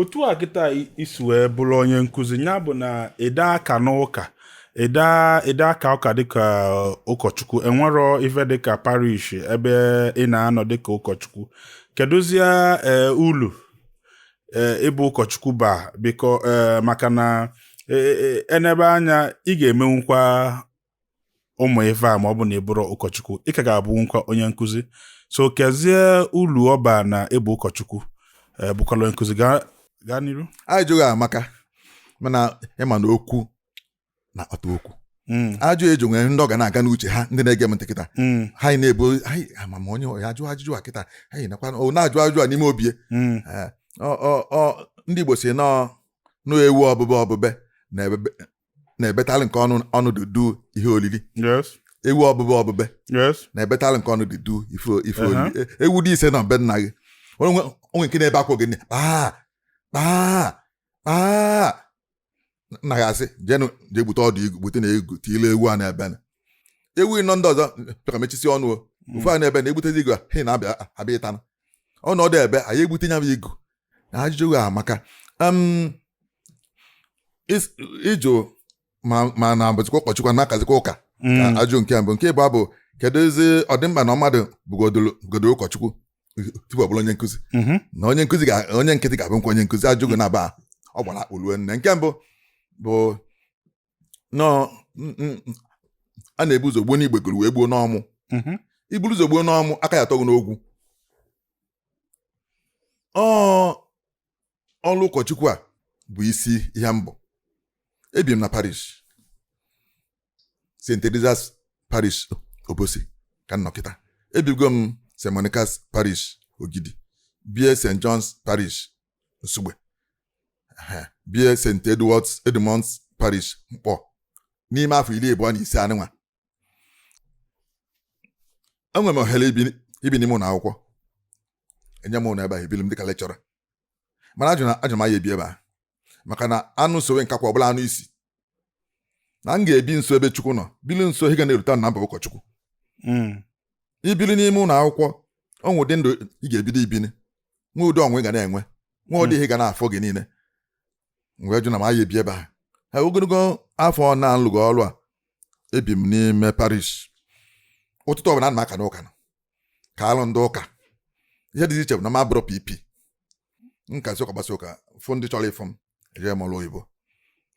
otu a kịta isi wee bụrụ onye nkụzi ya bụ na ede aka n'ụka ede aka ụka dịka ụkọchukwu enwero ife dịka parish ebe ị na-anọ dịka ụkọchukwu kedụzie ulu ịbụ ụkọchukwu ba biko maka na enebe anya ị ga-emenwukwa ụmụ ife a ma ọ bụ na ị bụrụ ụkọchukwu ị ka ga-abụnkwa onye nkụzi so kezie ulu ọba na ịbụ ụkọchukwu bụkwala onye nkụzi gaa n'iru anyị jụghị amaka mana ịma na okwu na ọta okwu ajụ eji nwere ndị ọ ga na-aga n'uche ha ndị na-ege m ntị kịta ha na-ebo ama onye ya ajụ ajụjụ a kịta anyị nakwa na-ajụ ajụjụ a n'ime obie ndị Igbo si n'ewu ọbụbe na-ebetalị nke ọnụ dudu ihe olili ewu ọbụbe na-ebetalị nke ọnụ dudu ife olili ewu dị ise na be nna gị onwe nke na-ebe akwa ogene nna ya asị jee gbute ọdụ igwu gbute na ego tile ewu a na-ebe na ewu ịnọ ndị ọzọ pịaka mechisi ọnụ ofu a na-ebe na-egbutezi igwu ha na-abịa ịtana ọnọdụ ebe anyị egbute nya bụ igwu na ajụjụ ha amaka ịjụ ma na abụzikwa ụkọchukwu na-akazikwa ụka ka ajụ nke mbụ nke bụ abụ kedu ezi ọdịmkpa na mmadụ bụgodoro ụkọchukwu tupu ọ bụrụ onye nkụzi na onye nkịtị ga-abụ nkwa onye nkụzi ajụghị na aba ọ gbara akpụlue nne nke mbụ bụ a na-ebu ụzọ gbuo n'igbegoro wee gbuo n'ọmụ iburu ụzọ gbuo n'ọmụ aka ya atọghị n'ogwu ọlụ ụkọchukwu a bụ isi ihe mbụ ebi m na parish St. Teresa's parish Obosi ka nnọkịta ebigo m St. Monica's parish Ogidi bie St. John's parish Nsugbe bie St. Edmund's parish Mkpọ n'ime afọ 25 anịnwa enwere m ohere ibi n'ime ụlọ akwụkwọ enye m ụlọ ebe a ebili m dịka lekchọra mana ajụ m anya ebi ebe a maka na anụ sowe nkakwa ọbụla anụ isi na m ga-ebi nso ebe Chukwu nọ bili nso ihe ga na-erute na mba ụkọchukwu ibili n'ime ụlọ akwụkwọ ọnwụ ụdị ndụ ị ga-ebido ibini nwe ụdị ọnwụ ị ga na-enwe nwe ụdị ihe ga na-afọ gị niile wee jụ na m anya ebi ebe ha ogologo afọ na-alụgo ọrụ a ebi m n'ime parish ụtụtụ ọbụla ana m aka n'ụka ka alụ ndị ụka ihe dị iche bụ na m abụrụ pp nkasi ụka gbasa ụka fụ ndị chọrọ ịfụ m ejee m ọrụ oyibo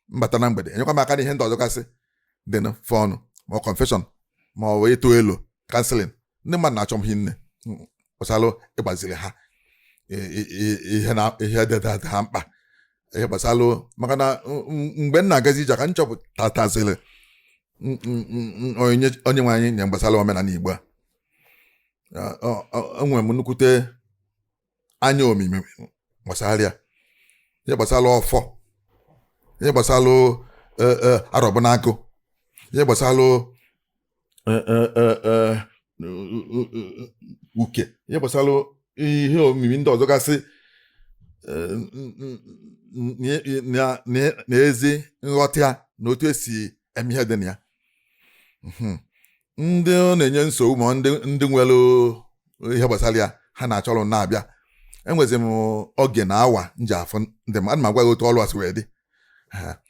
mbata na mgbede enyekwa m aka n'ihe ndị ọzọ gasị dị fọnụ ma ọ confession ma ọ wee too elu kanselin ndị mmadụ na-achọ m hinne gbasalụ ịgbaziri ha ihe dị ha mkpa ihe gbasalụ maka na mgbe m na-agazi ije ka m chọpụtataziri onye nwe anyị nye gbasara omenala Igbo a enwere m nnukwute anya omimi gbasara ya ihe gbasara ọfọ ihe gbasara arọbụnagụ ihe gbasara uke ihe gbasara ihe omimi ndị ọzọ gasị na ezi nghọta na otu esi eme ihe dị na ya ndị ọ na-enye nsogbu ma ndị nwere ihe gbasara ya ha na-achọrọ na-abịa enwezi m oge na awa nji afọ ndị m ana m agwa gị otu ọrụ asị wee dị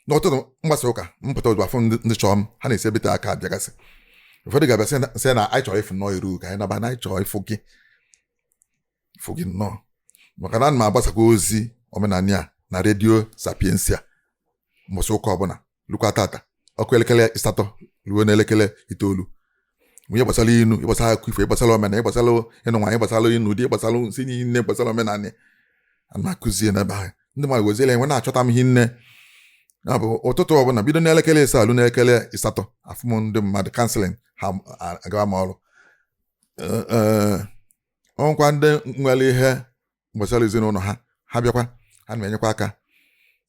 n'ọtụtụ mgbasa ụka mpụta otu afọ ndị chọọ m ha na-esi ebite aka abịagasị ụfọdụ ga-abịa sị na anyị chọrọ ịfụ nnọọ iru ka anyị naba na anyị chọrọ ịfụ gị nnọọ maka na ana m agbasakwa ozi omenala a na redio Sapiensia mbọsị ụka ọbụla lukwa tata ọkụ elekere 8 ruo n'elekere 9 ihe gbasara inu ịgbasara akụ ifo ịgbasara omenala ịgbasara ịnụ nwaanyị ịgbasara inu ụdị ịgbasara nsị niile gbasara omenala a na-akụzie n'ebe ahụ ndị mmadụ weziela enwe na-achọta m ihe nne ya bụ ụtụtụ ọbụla bido n'elekere 7 ruo n'elekere 8 afụ m ndị mmadụ kanselin ha agawa m ọrụ ọnwụkwa ndị nwere ihe gbasara ezinụlọ ha bịakwa ha na-enyekwa aka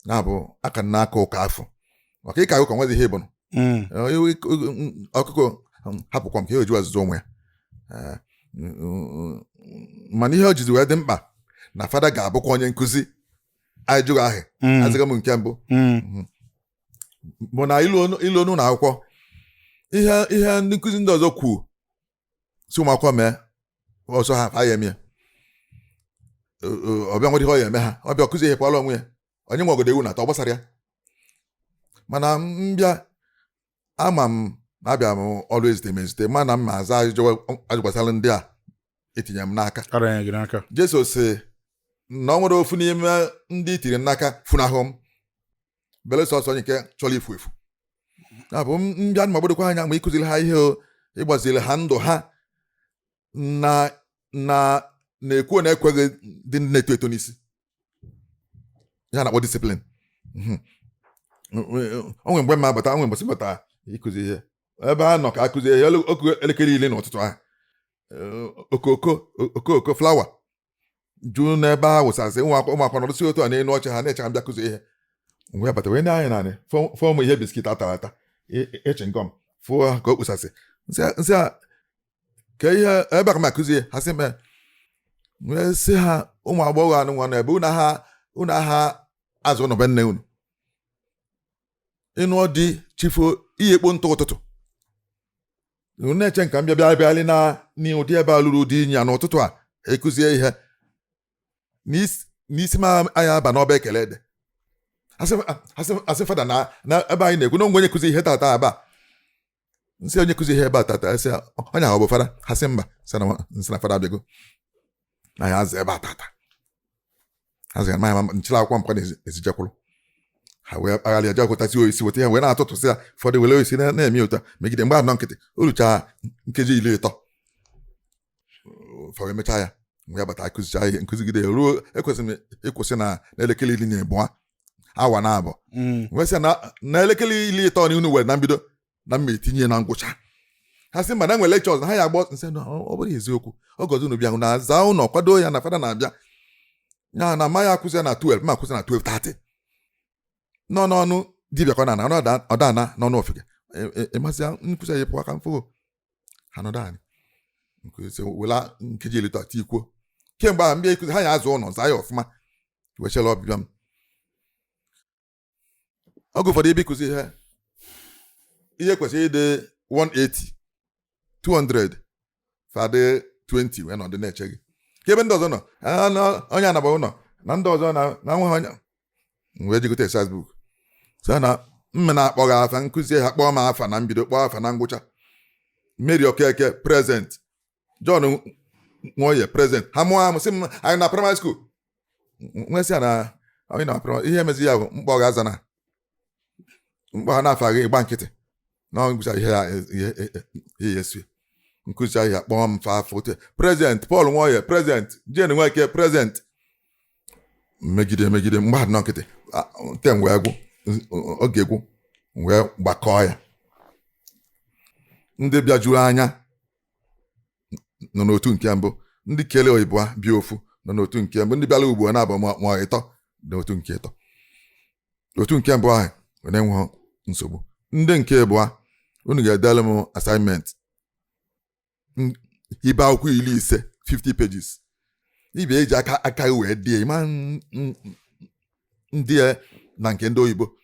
ya bụ aka n'aka ụka afọ maka ịka ụka nwezi ihe ịbụnụ ọkụkọ hapụkwa m ka ihe ojiwa azụzụ onwe ya mana ihe o jizi wee dị mkpa na fada ga-abụkwa onye nkụzi anyị jụrụ ahụ azịga m nke mbụ bụ na ilu onu na akwụkwọ ihe ndị nkụzi ndị ọzọ kwuo si ụmụakwụkwọ mee ọsọ ha aya eme ọbịa nwere ihe ọ ya eme ha ọbịa ọkụzi ihe pụọla onwe ya onye nwe ogodo ewu na-atọ gbasara ya mana mbịa ama m na-abịa m ọrụ ezite m ezite mana m aza ajụgbasara ndị a etinye m n'aka Jesu sị na ọ nwere ofu n'ime ndị itiri n'aka funahụ m belesọ ọsọ onye nke chọrọ ifu efu ya bụ mbịa ma gbodokwa anya ma ịkụziri ha ihe ịgbaziri ha ndụ ha na-ekwu na-ekweghị dị na-eto eto n'isi ya na-akpọ disiplin onwe mgbe ma bata onwe mbọsị bata ịkụzi ihe ebe a nọ ka akụzi ihe oku elekere ile n'ụtụtụ ahụ okoko flawa juu n'ebe a wụsasị ụmụakwụkwọ nọrụsị otu a n'elu ọcha ha na-eche mbịa kụzi ihe mgbe bata wee na-anya naanị fọm ihe biskit atara ata eche ngọm fụọ ka o kpụsasị nsị a ka ihe ebe aka m akụzi ha sị me wee sị ha ụmụ agbọghọ anụ nwa na ebe unu agha azụ ụnụ be nne unu ịnụ dị chifo ihe kpo ntụ ụtụtụ na-eche nka m bịabịarị na n'ụdị ebe a lụrụ ụdị inyi ya n'ụtụtụ a ekụzie ihe n'isi m anya aba n'ọba ekele ede asị fada na ebe anyị na-ekwu na onwe onye kụzi ihe tata aba nsị onye kụzi ihe ebe a tata sị onye ahụ bụ fada ha sị mba nsị na fada abịago na ya azụ ebe a tata azụ ma nchịrị akwụkwọ mpka na-ezijekwuru ha wee aghalị aja akwụtasị oisi weta ya wee na-atụtụsị ya ụfọdụ were oisi na-eme ụta megide mgbe anọ nkịtị o ruchaa nkeji 13 ụfọdụ emechaa ya mgbe ya bata akụzicha ihe nkụzigide ruo ekwesịrị ịkwụsị na elekere 12 awa na abụọ wee sị na elekere 13 na unu were na mbido na mma etinye na ngwụcha ha sị mba na nwere lectures ha ya agbọ nsị ọ bụrụ eziokwu ọgọzi unu bịa hụ na aza ụlọ kwado ya na fada na-abịa ya na ma ya akụzi na 12 ma akụzi na 12:30 n'ọnụ dibịa kọ na ọdana n'ọnụ ofike ịmasị nkụzi ya pụọ aka mfụ ha nọdụ anyị nkụzi wela nkeji 13 ikwuo kemgbe ahụ mbịa ịkụzi ha ya azụ ụlọ zaa ya ọfụma wechela ọbịbịa m oge ụfọdụ ebe ịkụzi ihe kwesịrị ịdị 180 200 fadị 20 wee nọdụ na-eche gị ka ebe ndị ọzọ nọ onye anaba ụlọ na ndị ọzọ na nwe ha onye wee jigote Facebook sị na mme na-akpọ gị afa nkụzi ha kpọọ m afa na mbido kpọọ afa na ngwụcha Mary Okeke present John Nwoye present ha mụọ amụ sị m anyị na primary school nwesị ya na anyị na primary ihe emezi ya bụ mkpọ ga aza na mkpọ ha na-afa gị ịgba nkịtị na ngwụcha ihe esi nkụzi ahịa kpọọ m fa afọ present Paul Nwoye present Jane Nweke present megide mgbe ha dị nkịtị tem wee gwụ oge gwụ wee gbakọọ ya ndị bịajuru anya nọ n'otu nke mbụ ndị kele oyibo bịa ofu nọ n'otu nke mbụ ndị bịara ugbo na-abụ ma ịtọ n'otu nke ịtọ otu nke mbụ ahụ na-enwe nsogbu ndị nke abụọ unu ga-edere m assignment ibe akwụkwọ 50 pages ibe eji aka wee die ịma ndị na nke ndị oyibo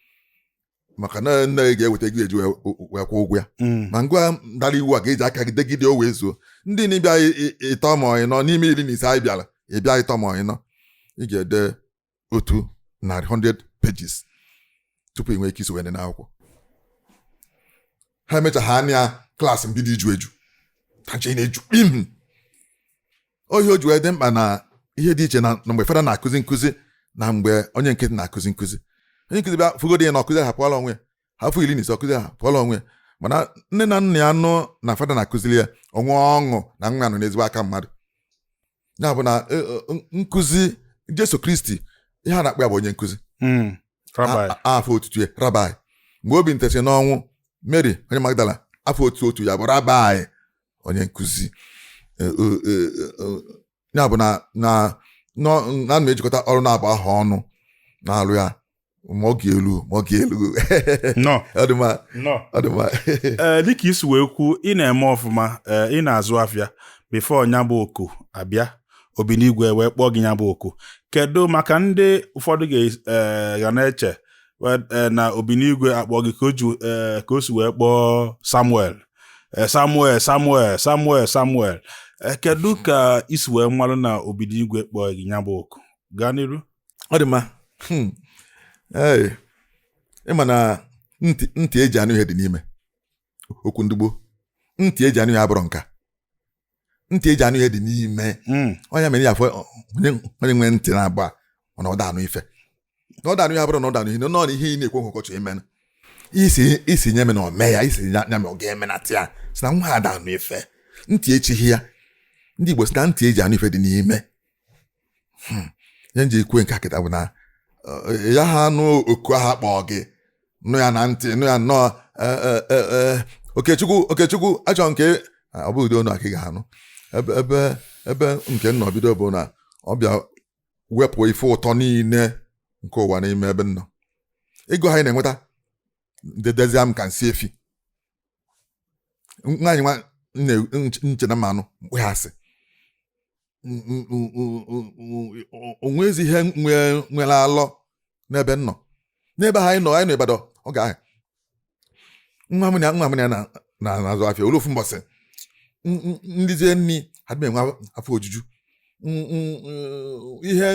maka na nne ga-eweta gị eji wee kwụ ụgwọ ya ma ngwa dara iwu a ga-eji aka gị degide o wee zuo ndị na-ịbịa ịtọ ma ọyị nọ n'ime 15 anyị bịara ịbịa ịtọ ma ọyị nọ ị ga-ede 100 pages tupu ị nwee ike isi wee dị n'akwụkwọ ha emecha ha anya klaasị mbido iju eju tache na-eju ohi o ji wee dị mkpa na ihe dị iche na mgbe fada na-akụzi nkụzi na mgbe onye nkịtị na-akụzi nkụzi onye nkụzi bịa fugodi ya na ọkụzi ha pụọla onwe ya ha fụ 15 ọkụzi ha pụọla onwe ya mana nne na nna ya nụ na fada na-akụziri ya ọnwe ọṅụ na nwa nọ n'ezigbo aka mmadụ ya bụ na nkụzi Jesu Kristi ihe a na-akpọ ya bụ onye nkụzi afọ otutu ya rabai mgbe obi ntesị n'ọnwụ Mary onye Magdala afọ otu ya bụ rabai onye nkụzi ya bụ na na-ejikọta ọrụ na-abụ aha ọnụ na-alụ ya ma ọ ga-elu dịka isi wee kwu ị na-eme ọfụma ị na-azụ afịa bifo nya bụ oku abịa Obinigwe wee kpọọ gị nya bụ oku kedu maka ndị ụfọdụ ga na-eche na Obinigwe akpọ gị ka o si wee kpọọ Samuel Kedu ka isi wee mmalụ na obido igwe kpọọ gị nya bụ oku gaa n'iru? Ọ dị mma. Ịma na ntị eji anụ ihe dị n'ime okwu ndị gboo. Ntị eji anụ ihe abụrụ nka. Ntị eji anụ ihe dị n'ime. Onye mere ya afọ onye nwere ntị na-abụ ọ na ọ da anụ ife. Na ọ da anụ ihe abụrụ na ọ da anụ ihe nọ na ihe ị na-ekwu nkọchọ ime. Isi nye me na ome ya, isi nya me ọ ga-eme na tia. Si na nwa ada anụ ife. Ntị echighị ya. Ndị Igbo si na ntị eji anụ ife dị n'ime. Ya nji ekwe nke akịta bụ na ya ha anụ oku aha kpọọ gị nụ ya na ntị nụ ya nnọọ Okechukwu achọ nke ọ bụ ụdị ọnụ aka ị ga-anụ ebe nke nnọ bido bụ na ọ bịa wepụ ife ụtọ niile nke ụwa n'ime ebe nnọ. Ego ha na-enweta dedezia m ka nsị efi nwaanyị nwa nche na mmanụ mkpeghasị onwezi ihe nwere alọ n'ebe nnọ n'ebe ha anyị nọ Ibadan ọ ga-ahụ nwa m ya na-azụ afịa olu ofu mbọsị ndizie nni adịm enwe afọ ojuju ihe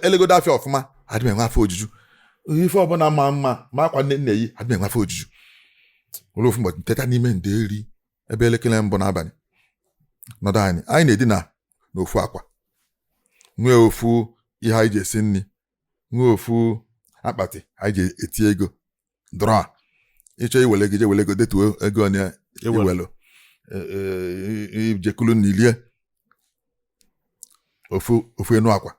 elegodo afịa ọfụma adịm enwe afọ ojuju ife ọbụla ma mma ma akwa nne yi adịm enwe afọ ojuju olu ofu mbọsị teta n'ime nderi ebe elekere mbụ n'abalị nọdụ anyị na-edina n'ofu akwa nwee ofu ihe anyị ji esi nri nwee ofu akpati anyị ji eti ego drọ ịchọ iwele gị je wele ego detuo ego onye iwelu ijekulu n'ilie ofu enu akwa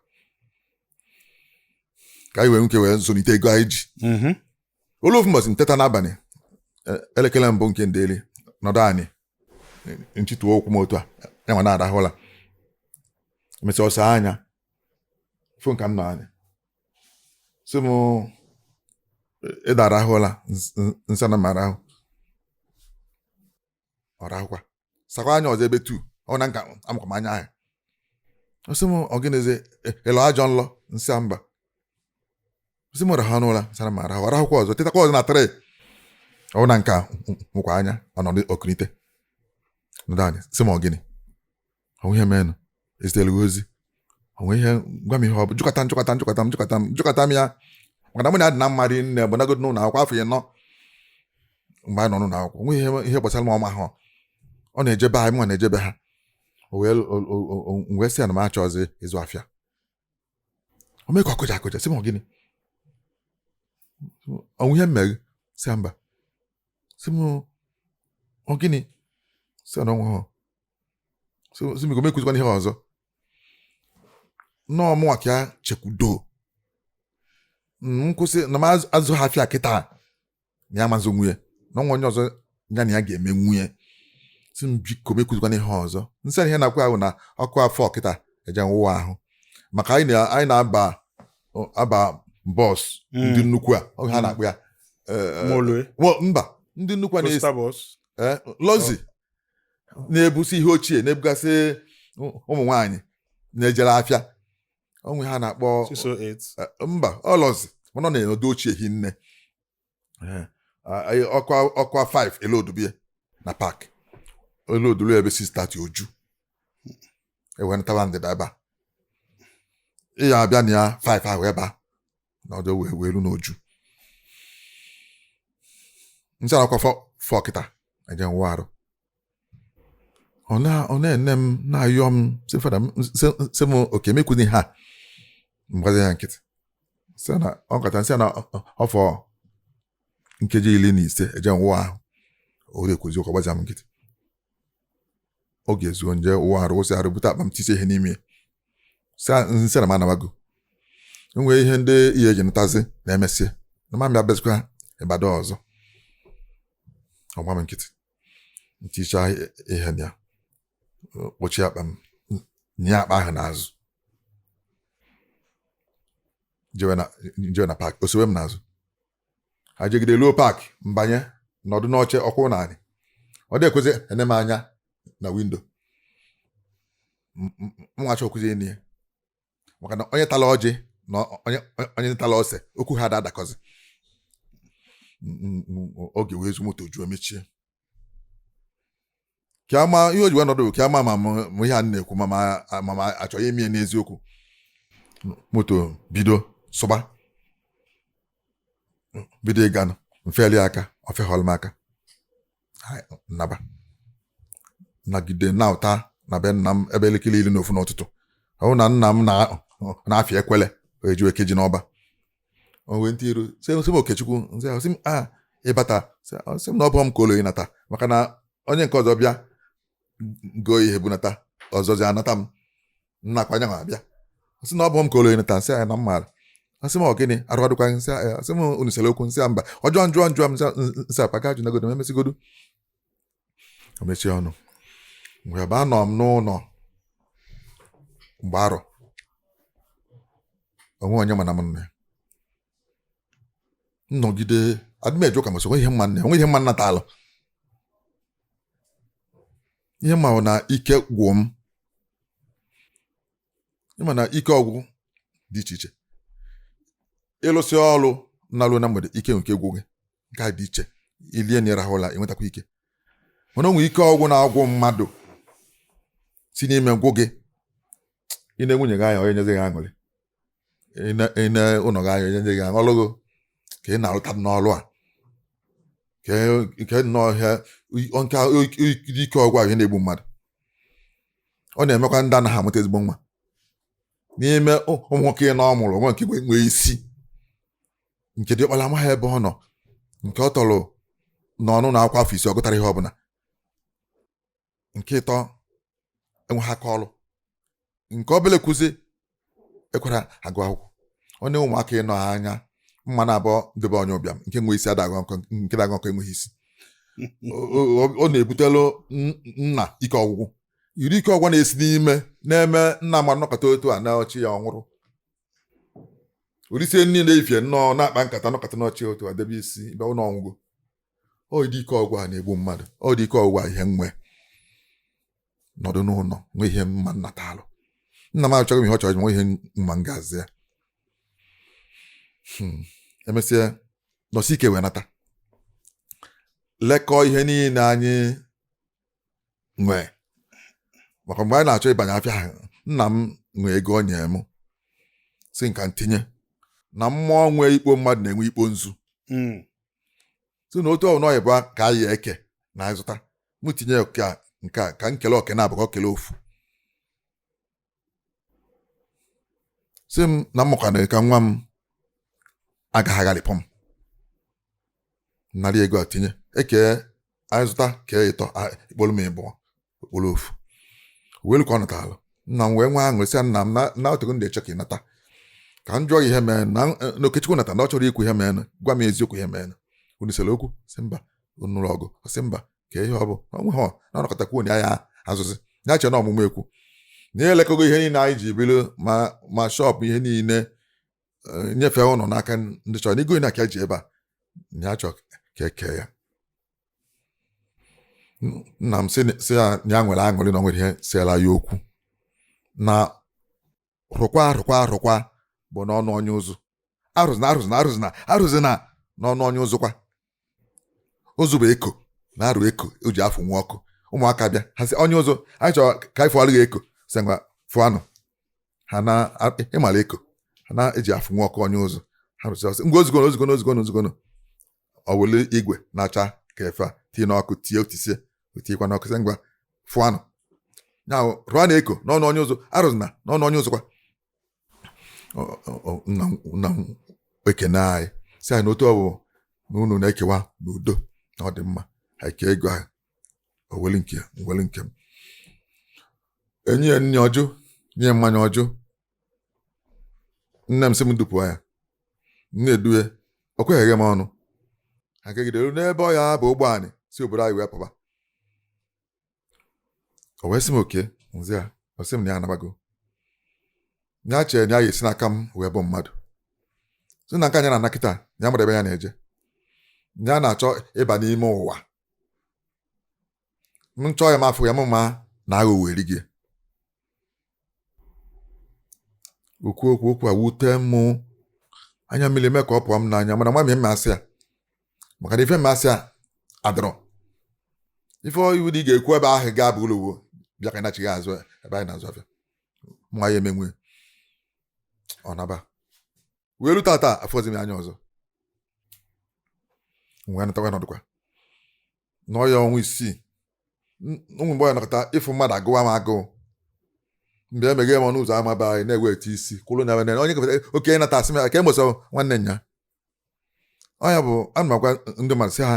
ka anyị wee nke wee zụlite ego anyị ji olu ofu mbọsị nteta n'abalị elekere mbụ nke ndeli nọdụ anyị nchịtụo okwu m otu a enwe na-arahụla emesịa ọsọ anya fụ nka m nọ anya sị m ịda arahụla nsa na marahụ ọ rahụkwa sakwa anya ọzọ ebe tu ọ na nka amụkwa m anya ahụ sị m ọgịnịzi ịlọ ajọ nlọ nsị a mba sị m rahụ n'ụla nsa na marahụ ọ rahụkwa ọzọ tetakwa ọzọ na tre ọ na nka nwụkwa anya ọnọdụ ọkụnite nọdụ anyị sị m ọgịnị onwe ihe menụ ezitelu ozi onwe ihe gwa m ihe ọ bụ jụkọta m ya maka na mụ na-adị na mmadụ nne bụ nagodo n'ụlọ akwụkwọ afọ ịnọ mgbe anyị nọ n'ụlọ akwụkwọ onwe ihe gbasara m ọma ha ọ na-ejebe ha mụ na-ejebe ha wee sị ya na m achọ ọzọ ịzụ afịa o mee ka akụja sị m gịnị onwe ihe mmeghe sị ya mba sị m gịnị sị ya na ọnwa ha sị m ka o mekwuzikwana ihe ọzọ nnọọ mụnwa ka ya chekwudo nkwụsị na m azụ ha afịa kịta na ya mazụ nwunye na ọnwa onye ọzọ ya na ya ga-eme nwunye sị m biko mekwuzikwana ihe ọzọ nsị ihe na-akwa ahụ na ọkụ afọ kịta eje nwụwa ahụ maka anyị na-aba bọs ndị nnukwu a oge ha na-akpụ ya mba ndị nnukwu a na-esi lozi na-ebusi ihe ochie na-ebugasị ụmụ nwaanyị na-ejere afịa onwe ha na-akpọ mba ọlọzi mana ọ na-enodo ochie hi nne ọkwa 5 elodubie na pak elodulu ebe 6:30 oju ewenatawa ndịda ebe a ịya abịa na ya 5 ahụ ebe a na ọdụ wee elu n'oju nsị arakwa 4 kịta eje nwa arụ ọ na-ene m na-ayọ m sị m oke mekwuni ha mgbazi ya nkịtị ọ kọta nsị na ọfọ nkeji 15 eje nwa ahụ o na-ekwuzi ụka gbazi m nkịtị oge ezuo nje ụwa arụ ụsị arụ bute akpa m tisi ihe n'ime nsị na m anabago enwee ihe ndị ihe eji ntazi na-emesịa na ma mbịa bezikwa ịbado ọzọ ọgba m nkịtị nticha ihe ya kpọchie akpa m nye akpa ahụ n'azụ jewe na paakị osowe m n'azụ ha jegide luo paakị mbanye nọdụ n'oche ọkwụ naanị ọ dị ekwezi ene m anya na windo mwacha okwuzi enyi ya maka na onye tala ọjị na onye tala ose okwu ha adakọzi oge wee zu moto juo mechie ka ama ihe o ji nọdụ ka ama ma ihe a na-ekwu ma achọghị ime n'eziokwu. Moto bido sụba bido ịga mfeli aka ofehọl m aka naba nagide na ụta na be nna m ebe elekere 11 n'ụtụtụ. Ọ bụ na nna m na-afịa ekwele eji ekeji n'ọba. O wee ntị iru sị m Okechukwu sị m ịbata sị m na ọ bụ m ka ụlọ ịnata maka na onye nke ọzọ bịa goo ihe bunata ọzọzi anata m nnakwa anya abịa sị na ọ bụ m ka ụlọ ịnata nsị na mmadụ asị m ọgịnị arụ adịkwa nsị m unu sere okwu nsị mba ọjọọ njụọ m nsị apaka ajụ nagodo emesigodo o mechie ọnụ mgbe ebe anọ m n'ụlọ mgbe arọ onwe onye mana m nne nnọgide adịmeju ka mụsị onwe ihe mma nnata alụ ihe mma na ike gwụ m ịma na ike ọgwụ dị iche iche ịlụsị ọrụ na-alụ na mgbede ike nke gwụ gị nke a dị iche ilie na ịrahụla enwetakwa ike mana onwe ike ọgwụ na-agwụ mmadụ si n'ime gwụ gị ị na-enwunye gị anya onye nyezi gị aṅụrị ị na-ụlọ gị anya onye nyezi gị aṅụrụgo ka ị na-arụta n'ọrụ a nke nnọọ ike ọgwụ ahụ ihe na-egbu mmadụ. Ọ na-emekwa ndị anaghị amụta ezigbo nwa n'ime ụmụ nwoke na ọ mụrụ nwa nke nwee isi nke dị ọkpara amaghị ebe ọ nọ nke ọ tọrọ n'ọnụ na akwa afọ 6 ọ gụtara ihe ọbụla nke ịtọ enweghị aka ọrụ nke obele kwụzi ekwara agụ akwụkwọ. Onye ụmụaka ịnọ anya mma na abụọ debe onye ụbịam nke nwee isi adagụ nkọ nke dagụ nkọ enweghị isi ọ na-ebutelu nna ike ọgwụgwụ yiri ike ọgwụ na-esi n'ime na-eme nna mmadụ nọkọta otu a na ọchị ya ọnwụrụ orisie niile ifie nnọọ na-akpa nkata nọkọta n'ọchị otu a debe isi ebe ụlọ ọgwụgwụ. Ọ dị ike ọgwụ a na-egbu mmadụ. Ọ dị ike ọgwụ a ihe nwe nọdụ n'ụlọ nwe ihe mma nnata alụ nna m achọghị m ihe ọ chọrọ nwe ihe mma ngazi ya emesịa nọsi ike wee nata lekọọ ihe niile anyị nwee maka mgbe anyị na-achọ ịbanye afịa ha nna m nwee ego onye m si nka ntinye na mmụọ nwee ikpo mmadụ na-enwe ikpo nzu si na otu ọnụ ọyịbụ ka anyị eke na azụta m tinye nke a ka nkele oke na-abụkọ kele ofu si m na mmụkwana ka nwa m agaghị agharịpụ m narị ego a tinye eke anyị zụta kee ịtọ ikpolu m ịbụọ okpolo ofu welu ka ọ natalụ nna m wee nwe aṅụrị sị nna m na otego ndị eche ka ị nata ka m jụọ ihe mee na Okechukwu nata na ọ chọrọ ikwu ihe mee gwa m eziokwu ihe mee unu sere okwu sị mba unu lụrụ ọgụ sị mba ka ihe ọ bụ onwe ha na ọnọkọtakwu onye ya azụzi ya che na ọmụmụ ekwu na elekọgo ihe niile anyị ji biri ma shọpụ ihe niile nyefee ụnọ n'aka ndị chọrọ n'igo na ka ji ebe a ya chọ ka eke ya. Nna m sị ya nwere aṅụrị na ọ nwere ihe siela ya okwu na rụkwa bụ n'ọnụ onye ụzụ arụzina n'ọnụ onye ụzụ kwa ụzụ bụ eko na arụ eko o ji afụ nwa ọkụ ụmụaka bịa ha sị onye ụzụ anyị chọrọ ka anyị fụọrọ gị eko sị ngwa fụanụ ha na ịmara eko ha na-eji afụ nwa ọkụ onye ụzụ ha rụsị ọsị ngwa ozugbo ọ wele igwe na-acha ka efe a tie n'ọkụ tie otisie otiekwa n'ọkụ sị ngwa fụanụ ya rụọ na eko n'ọnụ onye ụzụ arụzina n'ọnụ onye ụzụ kwa nna m ekene anyị si anyị n'otu ọ bụ na unu na-ekewa n'udo na ọ dị mma anyị kee ego ahụ oweli nke m enyi ya nri ọjụ nye mmanya ọjụ nne m sị m dupụ ya na-edue ọ kweghị m ọnụ ha kegidere n'ebe ọ ya bụ ụgbọ anyị si obodo anyị wee pụba o wee sị m oke nzi ya ọ sị m na ya anabago ya chere na ya esi n'aka m wee bụ mmadụ si na nke anya na-ana kịta ya mara ebe ya na-eje ya na-achọ ịba n'ime ụwa m chọọ ya m afọ ya mma na agha oweri gị okwu a wute mụ anya mmiri mee ka ọ pụọ m n'anya mana nwa m mmasị ya maka na ife mmasị ya adọrọ ife iwu dị ga-ekwu ebe ahụ gaa bụ ụlọ uwe bịa ka ịnachighị azụ ebe anyị na-azụ afịa nwa ya emenwe ọ naba wee rute taa afọzi m anya ọzọ wee nọtakwa nọdụkwa n'ọya ọnwa 6 ụmụ mgbe ya nọkọta ịfụ mmadụ agụwa m agụụ mgbe emeghe m ọnụ ụzọ ama be anyị na-eweta isi kwụrụ na onye kefere oke nata asị m ya ka e gbesara nwanne nya ọnya bụ ana m agwa ndị mmadụ sị ha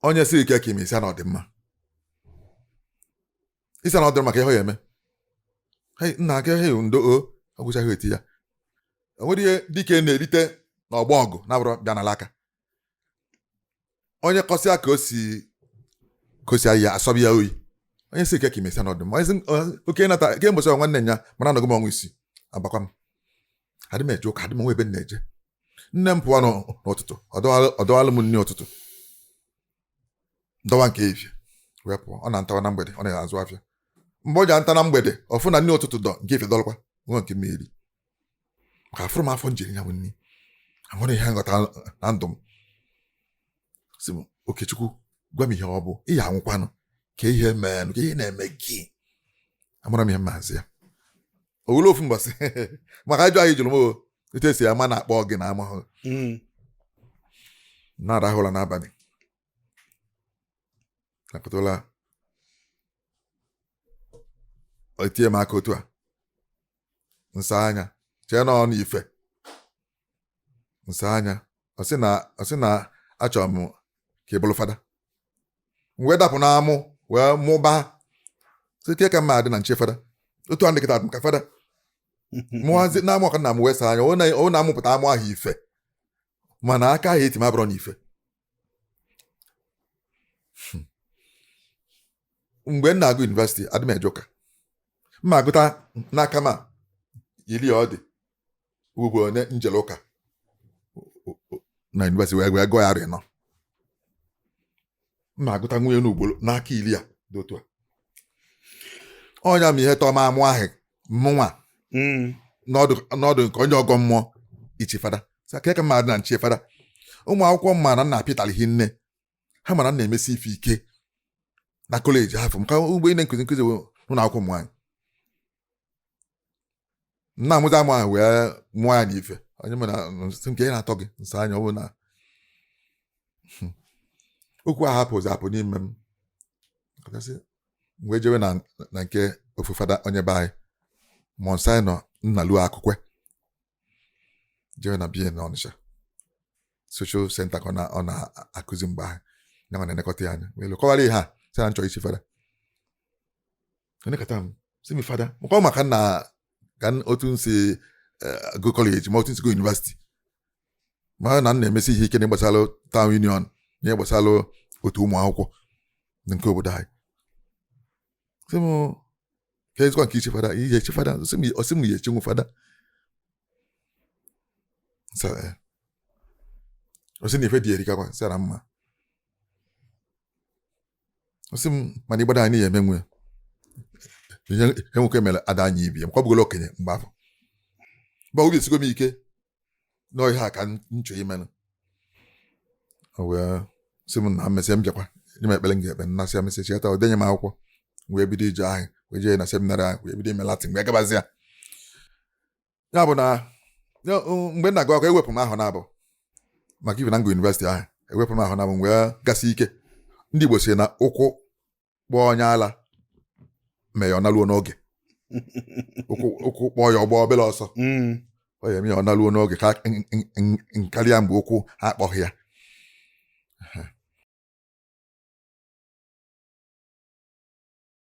onye si ike ka ime isi na ọdịmma isi na ọdịmma ka ihe ya eme nna aka ihe ndo o gwụchaghị eti ya o nwere ihe dike na-erite n'ọgbọ ọgụ na-abụrụ bịa n'ala aka onye kọsịa ka o si ahịa asọbi ya oyi onye si ike ka ime isi na ọdịmma oke nata ke mgbesa nwanne nya mara nọgụ m ọnwa 6 agbakwa m adị m eje ụka adị m nwe ebe m na-eje nne m pụọ n'ụtụtụ ọdọwalụ m nne ụtụtụ ndọwa nke efie wee pụọ ọ na-antawa na mgbede ọ na-azụ afịa mgbe ọ ji anta na mgbede ọfụ na nne ụtụtụ dọ nke efie dọlụkwa nwe nke mmeri maka afụrụ m afọ njiri ya bụ nne amụrụ ihe nghọta na ndụ m si m Okechukwu gwa m ihe ọ bụ ihe anwụkwanụ ka ihe meenụ ka ihe na-eme gị amụrụ m ihe mmazi ya owule ofu mbọsị maka ajọ anyị jụrụ m etu esi ama na-akpọ gị na amahụ na-arahụla n'abalị nakọtala otie m aka otu a nsa anya chee na ọnụ ife nsa anya ọ sị na achọrọ m ka ị bụrụ fada wee dapụ na amụ wee mụbaa sike ka mma adị na nche fada otu a ndịkịta m ka fada mụazi na amụ ka nna m wee saa anya ọ na-amụpụta amụ ahụ ife mana aka ahụ eti m abụrọ n'ife mgbe m na-agụ yunivesiti adị m eje ụka mma agụta n'aka ma iri ọ dị ugbo onye njele ụka na yunivesiti wee gụọ ya arị nọ mma agụta nwunye n'ugboro n'aka iri a dị otu a ọnya m ihe tọọ m amụ ahụ mụnwa n'ọdụ nke onye ọgọ mmụọ ichi fada ka ka mmadụ na nchi fada ụmụ akwụkwọ mma na nna apịtara ihe nne ha mara na-emesi ife ike na kọleji afọ maka ugbo ị na-nkụzi n'ụlọ akwụkwọ m nwaanyị nna amụta amụ ahụ wee mụọ ya n'ife onye mụ na nsị nke ị na-atọ gị nsa anya ọ bụ na okwu ahụ apụzi apụ n'ime m wee jewe na nke ofu fada onye be anyị mọnsai nọ nnalu akụkwe jewe na bie na Ọnịsha social center ka ọ na-akụzi mgbe ahụ ya ma na-elekọta ya anya wee kọwara ihe a sị na nchọrọ isi fada onekọta m si mi fada mkpọ maka na ka otu nsi go kọleji ma otu nsi go yunivesiti ma na m na-emesi ihe ike na ịgbasalụ town union na ịgbasalụ otu ụmụ akwụkwọ nke obodo anyị sị m ka ezikwa nke ichi fada ihe echi fada osi m ya echinwu fada osi na ife dị erikakwa sara mma osi m mana ịgbada anyị ya emenwe ihe nwoke mere ada anyị ibi m kwabugolo okenye mgbe afọ mgbe oge esigo m ike n'ọhịa a ka nchọ imenụ wee sị m na mmesị m bịakwa nye m ekpere m ga-ekpe nnasị amesị cheta o denye m akwụkwọ wee bido ije ahụ wee jee na seminarị ahụ wee bido ime Latin wee gabazi ya bụ na mgbe m na-agụ akwụkwọ ewepụ m ahụ na-abụ maka ibe na ngụ yunivesiti ahụ ewepụ m ahụ na-abụ wee gasị ike ndị Igbo si na ụkwụ kpọọ onye ala mee ya ọ naluo n'oge ụkwụ kpọọ ya ọgbọ obere ọsọ ọ ya eme ya ọ naluo n'oge ka nkarịa mgbe ụkwụ ha akpọghị ya